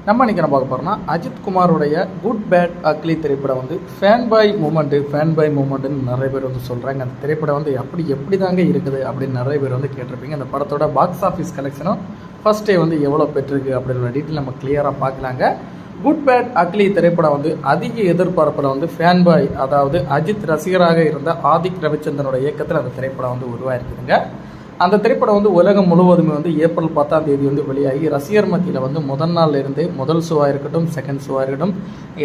நம்ம இன்றைக்கி என்ன பார்க்க போகிறோம்னா அஜித் குமாரோடைய குட் பேட் அக்லி திரைப்படம் வந்து ஃபேன் பாய் மூமெண்ட்டுன்னு நிறைய பேர் வந்து சொல்கிறாங்க. அந்த திரைப்படம் வந்து எப்படி தாங்க இருக்குது அப்படின்னு நிறைய பேர் வந்து கேட்டிருப்பீங்க. அந்த படத்தோட பாக்ஸ் ஆஃபீஸ் கலெக்ஷனும் ஃபர்ஸ்ட் டே வந்து எவ்வளோ பெற்றிருக்கு அப்படின்ற டீட்டெயில் நம்ம கிளியராக பார்க்கலாங்க. குட் பேட் அக்லி திரைப்படம் வந்து அதிக எதிர்பார்ப்பில் வந்து ஃபேன் பாய், அதாவது அஜித் ரசிகராக இருந்த ஆதிக் ரவிச்சந்திரனோட இயக்கத்தில் அந்த திரைப்படம் வந்து உருவாயிருக்குதுங்க. அந்த திரைப்படம் வந்து உலகம் முழுவதுமே வந்து ஏப்ரல் 10ஆம் தேதி வந்து வெளியாகி ரசிகர் மத்தியில் வந்து முதல் நாள்ல இருந்து முதல் ஷோவாக இருக்கட்டும், செகண்ட் ஷோவாக இருக்கட்டும்,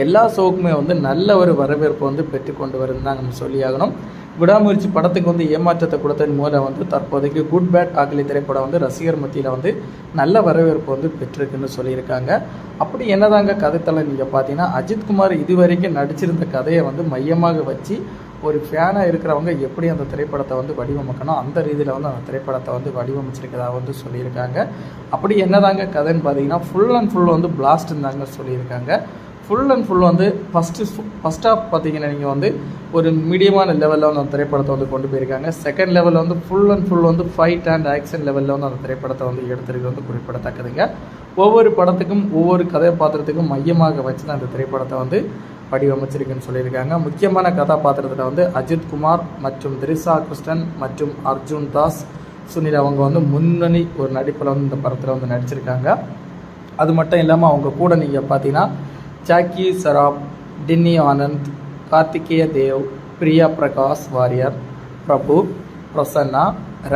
எல்லா ஷோவுக்குமே வந்து நல்ல ஒரு வரவேற்பு வந்து பெற்றுக்கொண்டு வருதுன்னு நம்ம சொல்லியாகணும். விடாமுயற்சி படத்துக்கு வந்து ஏமாற்றத்தை கொடுத்ததன் மூலம் வந்து தற்போதைக்கு குட் பேட் அக்லி திரைப்படம் வந்து ரசிகர் மத்தியில் வந்து நல்ல வரவேற்பு வந்து பெற்றிருக்குன்னு சொல்லியிருக்காங்க. அப்படி என்னதாங்க கதைத்தலை நீங்கள் பார்த்தீங்கன்னா, அஜித் குமார் இதுவரைக்கும் நடிச்சிருந்த கதையை வந்து மையமாக வச்சு ஒரு ஃபேனாக இருக்கிறவங்க எப்படி அந்த திரைப்படத்தை வந்து வடிவமைக்கணும், அந்த ரீதியில் வந்து அந்த திரைப்படத்தை வந்து வடிவமைச்சிருக்கதாக வந்து சொல்லியிருக்காங்க. அப்படி என்னதாங்க கதைன்னு பார்த்தீங்கன்னா, ஃபுல் அண்ட் ஃபுல் வந்து பிளாஸ்ட்னு தாங்க சொல்லியிருக்காங்க. ஃபுல் அண்ட் ஃபுல் வந்து ஃபஸ்ட் ஆஃப் பார்த்தீங்கன்னா நீங்கள் வந்து ஒரு மீடியமான லெவலில் வந்து அந்த திரைப்படத்தை வந்து கொண்டு போயிருக்காங்க. செகண்ட் லெவலில் வந்து ஃபுல் அண்ட் ஃபுல் வந்து ஃபைட் அண்ட் ஆக்ஷன் லெவலில் வந்து அந்த திரைப்படத்தை வந்து எடுத்துருக்கு வந்து குறிப்பிடத்தக்கதுங்க. ஒவ்வொரு படத்துக்கும் ஒவ்வொரு கதாபாத்திரத்துக்கும் மையமாக வச்சு தான் அந்த திரைப்படத்தை வந்து வடிவமைச்சிருக்குன்னு சொல்லியிருக்காங்க. முக்கியமான கதாபாத்திரத்தில் வந்து அஜித் குமார் மற்றும் திரிஷா கிருஷ்ணன் மற்றும் அர்ஜுன் தாஸ், சுனில் அவங்க வந்து முன்னணி ஒரு நடிப்பில் வந்து இந்த படத்தில் வந்து நடிச்சிருக்காங்க. அது மட்டும் இல்லாமல் அவங்க கூட நீங்கள் பார்த்தீங்கன்னா ஜாக்கி சராப், டின்னி ஆனந்த், கார்த்திகேய தேவ், பிரியா பிரகாஷ் வாரியர், பிரபு, பிரசன்னா,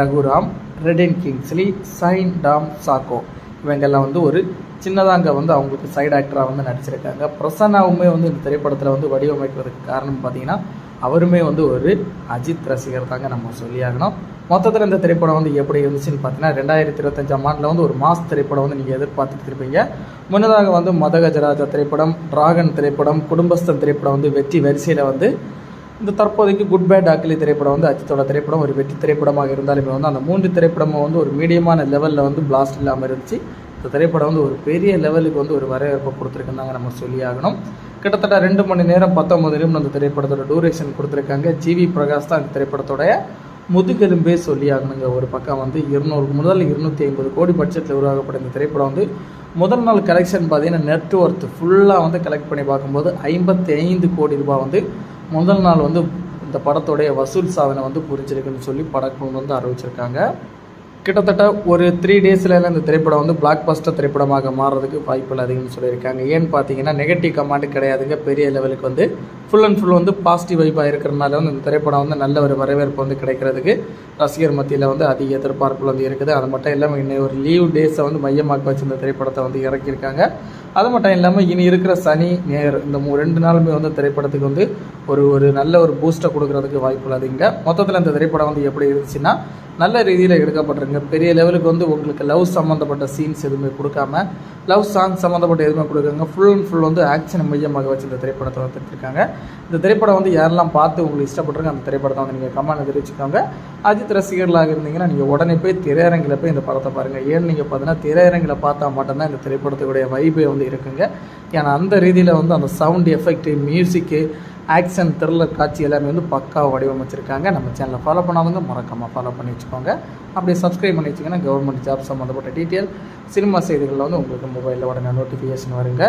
ரகுராம், ரெடின் கிங்ஸ்லி, சைன் டாம் சாக்கோ இவங்கெல்லாம் வந்து ஒரு சின்னதாங்க வந்து அவங்களுக்கு சைடு ஆக்டராக வந்து நடிச்சிருக்காங்க. பிரசன்னாவுமே வந்து இந்த திரைப்படத்தில் வந்து வடிவமைக்கிறதுக்கு காரணம் பார்த்தீங்கன்னா அவருமே வந்து ஒரு அஜித் ரசிகர் தாங்க நம்ம சொல்லியாகணும். மொத்தத்தில் இந்த திரைப்படம் வந்து எப்படி இருந்துச்சுன்னு பார்த்தீங்கன்னா 2025ஆம் ஆண்டில் வந்து ஒரு மாஸ் திரைப்படம் வந்து நீங்கள் எதிர்பார்த்துட்டு இருப்பீங்க. முன்னதாக வந்து மதகஜராஜா திரைப்படம், டிராகன் திரைப்படம், குடும்பஸ்தன் திரைப்படம் வந்து வெற்றி வரிசையில் வந்து இந்த தற்போதைக்கு குட் பேட் அக்லி திரைப்படம் வந்து அஜித்தோட திரைப்படம் ஒரு வெற்றி திரைப்படமாக இருந்தாலுமே வந்து அந்த 3 திரைப்படமும் வந்து ஒரு மீடியமான லெவலில் வந்து பிளாஸ்ட் இல்லாமல் இருந்துச்சு. இந்த திரைப்படம் வந்து ஒரு பெரிய லெவலுக்கு வந்து ஒரு வரவேற்பை கொடுத்துருக்குந்தாங்க நம்ம சொல்லியாகணும். கிட்டத்தட்ட 2 மணி நேரம் 19 நிமிடம் அந்த திரைப்படத்தோட டூரேஷன் கொடுத்துருக்காங்க. ஜிவி பிரகாஷ் தான் இந்த திரைப்படத்தோடைய முதுகெலும்பே சொல்லியாகணுங்க. ஒரு பக்கம் வந்து 200 முதல் 250 கோடி பட்ஜெட்டில் உருவாக்கப்பட்ட இந்த திரைப்படம் வந்து முதல் நாள் கலெக்ஷன் பார்த்தீங்கன்னா நெட் ஒர்த் ஃபுல்லாக வந்து கலெக்ட் பண்ணி பார்க்கும்போது 55 கோடி ரூபாய் வந்து முதல் நாள் வந்து இந்த படத்தோடைய வசூல் சாதனை வந்து புரிஞ்சிருக்குன்னு சொல்லி படக்குழு வந்து அறிவிச்சிருக்காங்க. கிட்டத்தட்ட ஒரு 3 டேஸில் இந்த திரைப்படம் வந்து பிளாக் பஸ்டர் திரைப்படமாக மாறுறதுக்கு வாய்ப்புகள் அதிகம்னு சொல்லியிருக்காங்க. ஏன்னு பார்த்தீங்கன்னா நெகட்டிவ் கமெண்ட் கிடையாதுங்க. பெரிய லெவலுக்கு வந்து ஃபுல் அண்ட் ஃபுல் வந்து பாசிட்டிவ் வைப்பாக இருக்கிறனால வந்து இந்த திரைப்படம் வந்து நல்ல ஒரு வரவேற்பு வந்து கிடைக்கிறதுக்கு ரசிகர் மத்தியில் வந்து அதிக எதிர்பார்ப்பு வந்து இருக்குது. அது மட்டும் இல்லாமல் இன்னும் ஒரு லீவ் டேஸை வந்து மையமாக வச்சு இந்த திரைப்படத்தை வந்து இறக்கியிருக்காங்க. அது மட்டும் இல்லாமல் இனி இருக்கிற சனி ஞாயிறு இந்த 2 நாளுமே வந்து திரைப்படத்துக்கு வந்து ஒரு நல்ல ஒரு பூஸ்ட்டை கொடுக்கறதுக்கு வாய்ப்புகள் அதிகங்க. மொத்தத்தில் இந்த திரைப்படம் வந்து எப்படி இருந்துச்சுன்னா நல்ல ரீதியில் எடுக்கப்பட்டிருங்க. பெரிய லெவலுக்கு வந்து உங்களுக்கு லவ் சம்மந்தப்பட்ட சீன்ஸ் எதுவுமே கொடுக்காம, லவ் சாங் சம்மந்தப்பட்ட எதுவுமே கொடுக்காங்க. ஃபுல் அண்ட் ஃபுல் வந்து ஆக்ஷன் மையமாக வச்சு இந்த திரைப்படத்தை வந்துருக்காங்க. இந்த திரைப்படம் வந்து யாரெல்லாம் பார்த்து உங்களுக்கு இஷ்டப்பட்டிருங்க அந்த திரைப்படத்தை வந்து நீங்கள் கமெண்ட் தெரிவிச்சுக்கோங்க. அஜித் ரசிகர்களாக இருந்தீங்கன்னா நீங்கள் உடனே போய் திரையரங்கில் போய் இந்த படத்தை பாருங்கள். ஏன்னு நீங்கள் பார்த்தீங்கன்னா திரையரங்கில் பார்த்தா மட்டும்தான் இந்த திரைப்படத்துடைய வைபே வந்து இருக்குங்க. ஏன்னா அந்த ரீதியில் வந்து அந்த சவுண்ட் எஃபெக்ட்டு, மியூசிக்கு, ஆக்ஷன், த்ரில்லர் காட்சி எல்லாமே வந்து பக்காவை வடிவமைச்சிருக்காங்க. நம்ம சேனலில் ஃபாலோ பண்ணாதவங்க மறக்காமல் ஃபாலோ பண்ணி வச்சுக்கோங்க. அப்படியே சப்ஸ்கிரைப் பண்ணி வச்சிங்கன்னா கவர்மெண்ட் ஜாப் சம்மந்தப்பட்ட டீட்டெயில், சினிமா செய்திகளில் வந்து உங்களுக்கு மொபைலில் உடனே நோட்டிஃபிகேஷன் வருங்க.